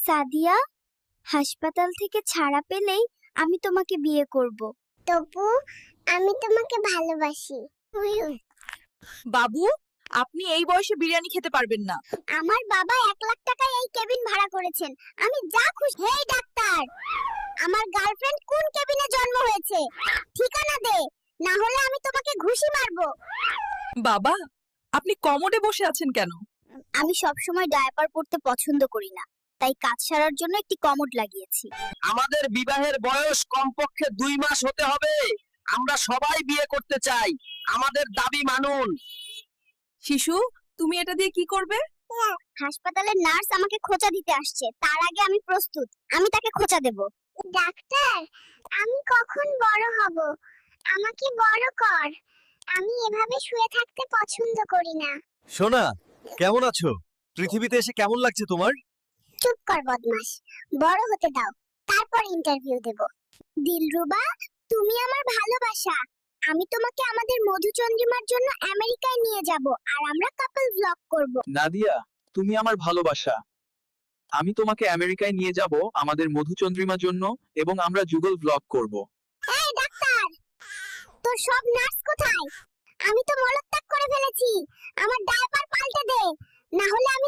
সাদিয়া, হাসপাতাল থেকে ছাড়া পেলেই আমি তোমাকে বিয়ে করব। তপু, আমি তোমাকে ভালোবাসি। বাবু, আপনি এই বয়সে বিরিয়ানি খেতে পারবেন না। আমার বাবা 1 লাখ টাকায় এই কেবিন ভাড়া করেছেন, আমি যা খুশি। হেই ডাক্তার, আমার গার্লফ্রেন্ড কোন কেবিনে জন্ম হয়েছে? ঠিকানা দে, না হলে আমি তোমাকে ঘুষি মারবো। বাবা, আপনি কমোডে বসে আছেন কেন? আমি সবসময় ডায়াপার পরতে পছন্দ করি না, তাই কাজ সারার জন্য একটি কমোড লাগিয়েছি। আমাদের বিবাহের বয়স কমপক্ষে 2 মাস হতে হবে। আমরা সবাই বিয়ে করতে চাই, আমাদের দাবি মানুন। শিশু, তুমি এটা দিয়ে কি করবে? হাসপাতালের নার্স আমাকে খোঁচা দিতে আসছে, তার আগে আমি প্রস্তুত। আমি তাকে খোঁচা দেব। ডাক্তার, আমি কখন বড় হব? আমাকে বড় কর। আমি এভাবে শুয়ে থাকতে পছন্দ করি না। সোনা, কেমন আছো? পৃথিবীতে এসে কেমন লাগছে তোমার? চুপ কর বদমাশ, বড় হতে দাও, তারপর ইন্টারভিউ দেব। দিলরুবা, তুমি আমার ভালোবাসা। আমি তোমাকে আমাদের মধুচন্দ্রিমার জন্য আমেরিকায় নিয়ে যাব, আর আমরা কাপল ব্লগ করব। নাদিয়া, তুমি আমার ভালোবাসা। আমি তোমাকে আমেরিকায় নিয়ে যাব আমাদের মধুচন্দ্রিমার জন্য, এবং আমরা যুগল ব্লগ করব। এই ডাক্তার, তোর সব নার্স কোথায়? আমি তো মলত্যাগ করে ফেলেছি। আমার ডায়াপার পাল্টে দে, না হলে আমি